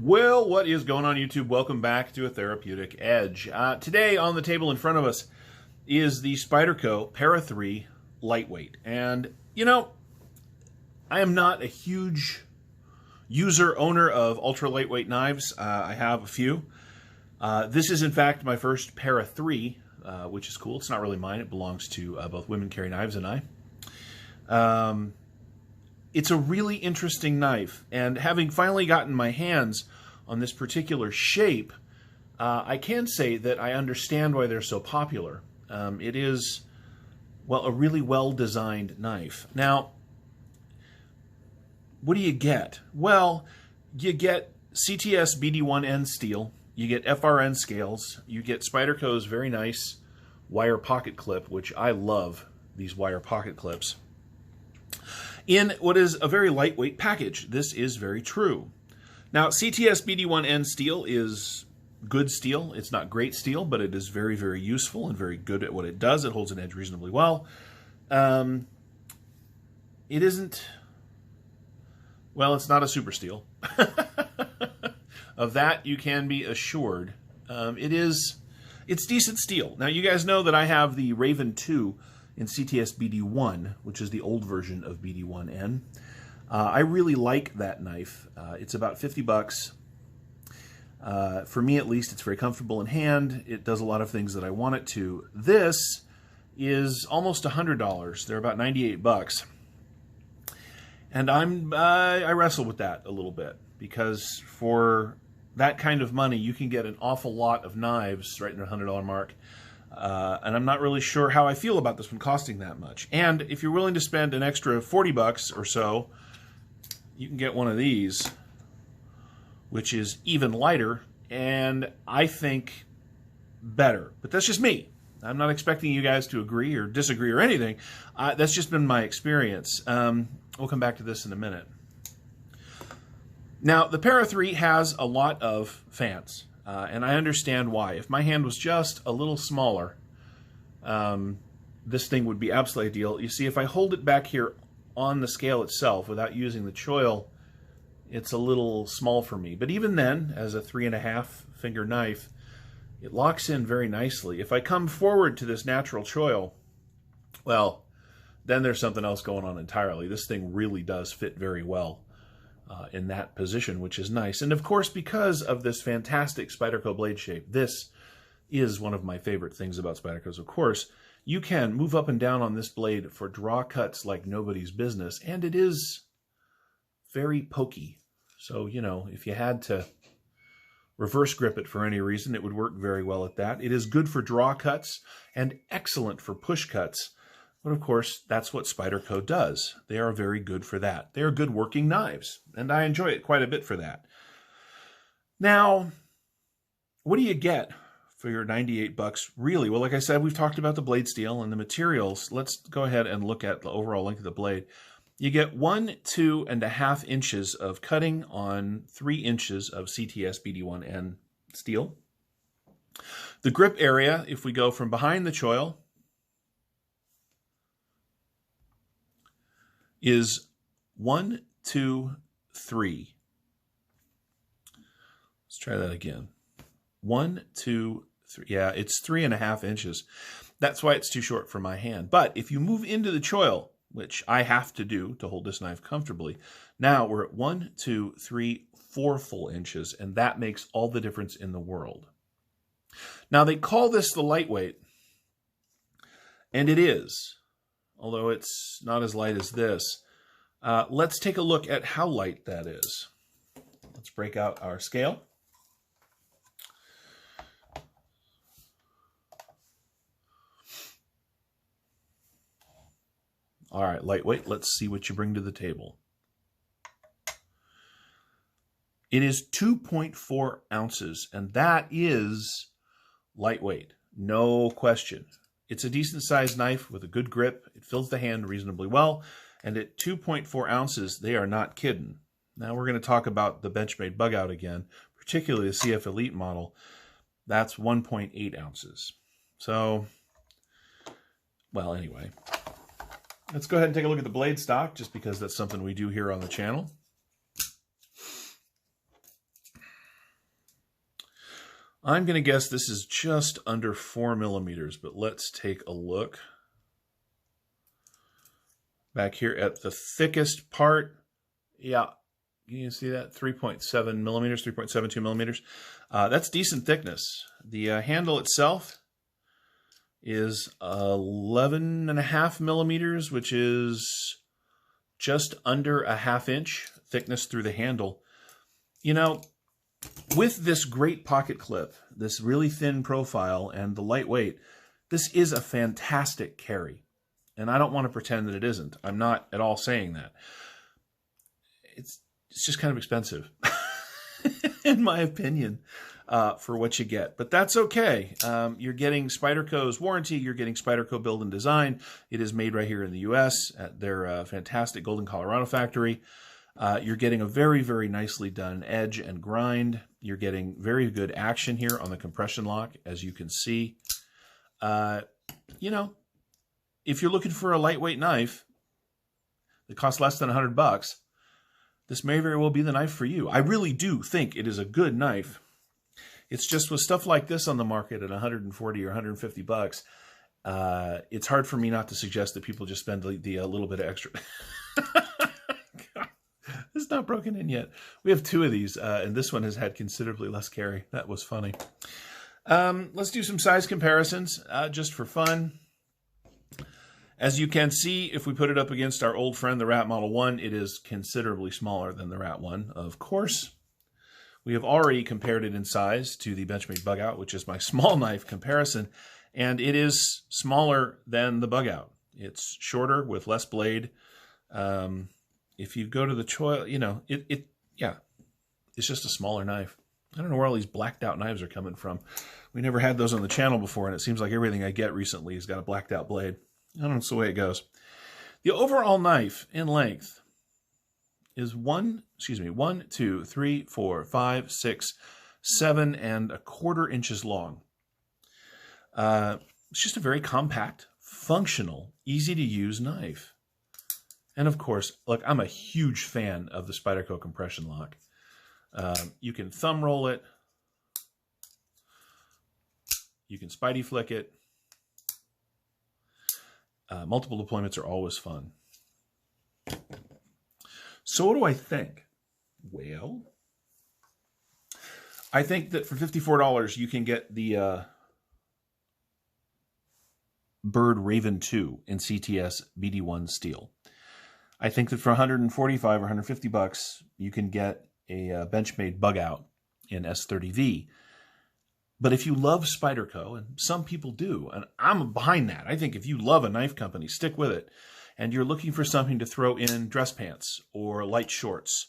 Well, what is going on, YouTube? Welcome back to A Therapeutic Edge. Today on the table in front of us is the Spyderco Para 3 Lightweight. And, you know, I am not a huge owner of ultra lightweight knives. I have a few. This is, in fact, my first Para 3, which is cool. It's not really mine. It belongs to both Women Carry Knives and I. It's a really interesting knife, and having finally gotten my hands on this particular shape, I can say that I understand why they're so popular. It is, well, a really well-designed knife. Now, what do you get? Well, you get CTS BD1N steel, you get FRN scales, you get Spyderco's very nice wire pocket clip, which I love these wire pocket clips, in what is a very lightweight package. This is very true. Now, CTS BD1N steel is good steel. It's not great steel, but it is very, very useful and very good at what it does. It holds an edge reasonably well. It isn't, well, it's not a super steel. Of that, you can be assured. It's decent steel. Now, you guys know that I have the Raven 2 in CTS BD1, which is the old version of BD1N. I really like that knife. It's about 50 bucks. For me, at least, it's very comfortable in hand. It does a lot of things that I want it to. This is almost $100. They're about 98 bucks. And I wrestle with that a little bit, because for that kind of money, you can get an awful lot of knives right in the $100 mark. And I'm not really sure how I feel about this one costing that much. And if you're willing to spend an extra 40 bucks or so, you can get one of these, which is even lighter, and I think better. But that's just me. I'm not expecting you guys to agree or disagree or anything. That's just been my experience. We'll come back to this in a minute. Now, the Para 3 has a lot of fans. And I understand why. If my hand was just a little smaller, this thing would be absolutely ideal. You see, if I hold it back here on the scale itself without using the choil, it's a little small for me. But even then, as a 3.5 finger knife, it locks in very nicely. If I come forward to this natural choil, well, then there's something else going on entirely. This thing really does fit very well in that position, which is nice. And of course, because of this fantastic Spyderco blade shape, this is one of my favorite things about Spyderco's. Of course, you can move up and down on this blade for draw cuts like nobody's business, and it is very pokey. So, you know, if you had to reverse grip it for any reason, it would work very well at that. It is good for draw cuts and excellent for push cuts. But of course, that's what Spyderco does. They are very good for that. They are good working knives, and I enjoy it quite a bit for that. Now, what do you get for your 98 bucks, really? Well, like I said, we've talked about the blade steel and the materials. Let's go ahead and look at the overall length of the blade. You get 1 2.5 inches of cutting on 3 inches of CTS BD1N steel. The grip area, if we go from behind the choil, is 1 2 3. Let's try that again. 1 2 3. Yeah, it's 3.5 inches. That's why it's too short for my hand. But if you move into the choil, which I have to do to hold this knife comfortably, now we're at 1 2 3 4 full inches, and that makes all the difference in the world. Now, they call this the lightweight, and it is, although it's not as light as this. Let's take a look at how light that is. Let's break out our scale. All right, lightweight, let's see what you bring to the table. It is 2.4 ounces, and that is lightweight, no question. It's a decent-sized knife with a good grip. It fills the hand reasonably well. And at 2.4 ounces, they are not kidding. Now we're going to talk about the Benchmade Bug-Out again, particularly the CF Elite model. That's 1.8 ounces. So, well, anyway. Let's go ahead and take a look at the blade stock, just because that's something we do here on the channel. I'm going to guess this is just under 4 millimeters, but let's take a look. Back here at the thickest part, yeah, you see that? 3.7 millimeters, 3.72 millimeters. That's decent thickness. The handle itself is 11.5 millimeters, which is just under a ½ inch thickness through the handle. You know, with this great pocket clip, this really thin profile, and the lightweight, this is a fantastic carry. And I don't want to pretend that it isn't. I'm not at all saying that. It's just kind of expensive, in my opinion, for what you get. But that's okay. You're getting Spyderco's warranty. You're getting Spyderco build and design. It is made right here in the U.S. at their fantastic Golden, Colorado factory. You're getting a very, very nicely done edge and grind. You're getting very good action here on the compression lock, as you can see. You know, if you're looking for a lightweight knife that costs less than $100, this may very well be the knife for you. I really do think it is a good knife. It's just with stuff like this on the market at 140 or 150 bucks, it's hard for me not to suggest that people just spend the little bit of extra. It's not broken in yet. We have 2 of these, and this one has had considerably less carry. That was funny. Let's do some size comparisons, just for fun. As you can see, if we put it up against our old friend, the Rat Model 1, it is considerably smaller than the Rat 1, of course. We have already compared it in size to the Benchmade Bug Out, which is my small knife comparison, and it is smaller than the Bug Out. It's shorter with less blade. If you go to the choil, you know, yeah, it's just a smaller knife. I don't know where all these blacked out knives are coming from. We never had those on the channel before, and it seems like everything I get recently has got a blacked out blade. I don't know, it's the way it goes. The overall knife in length is 1, 2, 3, 4, 5, 6, 7¼ inches long. It's just a very compact, functional, easy to use knife. And of course, look, I'm a huge fan of the Spyderco compression lock. You can thumb roll it. You can Spidey flick it. Multiple deployments are always fun. So what do I think? Well, I think that for $54, you can get the Bird Raven 2 in CTS BD1 steel. I think that for 145 or 150 bucks, you can get a Benchmade Bug Out in S30V. But if you love Spyderco, and some people do, and I'm behind that. I think if you love a knife company, stick with it. And you're looking for something to throw in dress pants or light shorts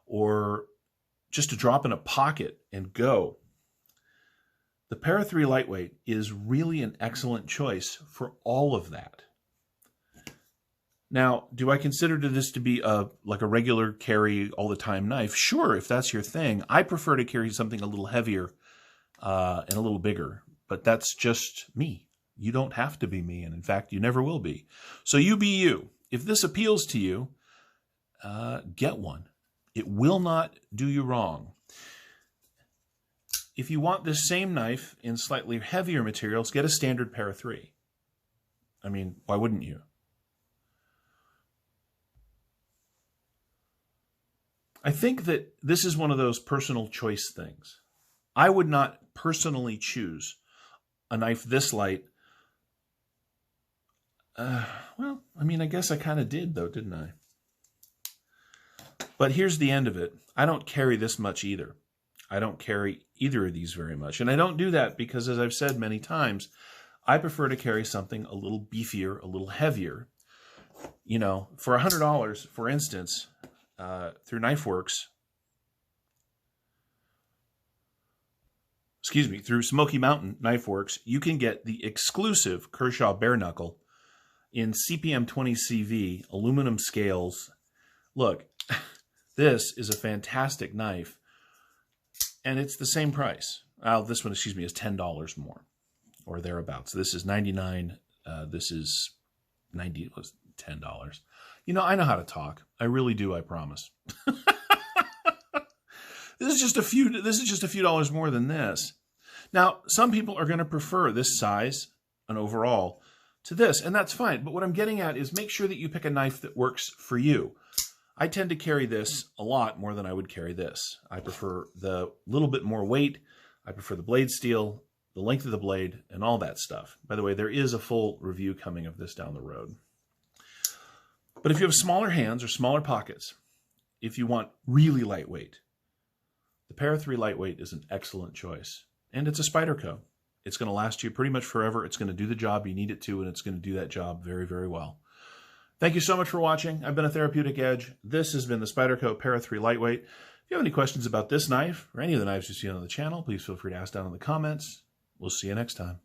or just to drop in a pocket and go. The Para 3 Lightweight is really an excellent choice for all of that. Now, do I consider this to be like a regular carry all the time knife? Sure, if that's your thing. I prefer to carry something a little heavier and a little bigger, but that's just me. You don't have to be me, and in fact, you never will be. So you be you. If this appeals to you, get one. It will not do you wrong. If you want this same knife in slightly heavier materials, get a standard Para 3. I mean, why wouldn't you? I think that this is one of those personal choice things. I would not personally choose a knife this light. Well, I mean, I guess I kind of did, though, didn't I? But here's the end of it. I don't carry this much either. I don't carry either of these very much. And I don't do that because, as I've said many times, I prefer to carry something a little beefier, a little heavier. You know, for $100, for instance, through KnifeWorks, through Smoky Mountain KnifeWorks, you can get the exclusive Kershaw Bare Knuckle in CPM 20CV, aluminum scales. Look, this is a fantastic knife, and it's the same price. This one, is $10 more, or thereabouts. This is $99. This is $10. You know, I know how to talk. I really do, I promise. This is just a few dollars more than this. Now, some people are going to prefer this size, an overall, to this, and that's fine. But what I'm getting at is make sure that you pick a knife that works for you. I tend to carry this a lot more than I would carry this. I prefer the little bit more weight. I prefer the blade steel, the length of the blade, and all that stuff. By the way, there is a full review coming of this down the road. But if you have smaller hands or smaller pockets, if you want really lightweight, the Para 3 Lightweight is an excellent choice. And it's a Spyderco. It's going to last you pretty much forever. It's going to do the job you need it to, and it's going to do that job very, very well. Thank you so much for watching. I've been a Therapeutic Edge. This has been the Spyderco Para 3 Lightweight. If you have any questions about this knife or any of the knives you see on the channel, please feel free to ask down in the comments. We'll see you next time.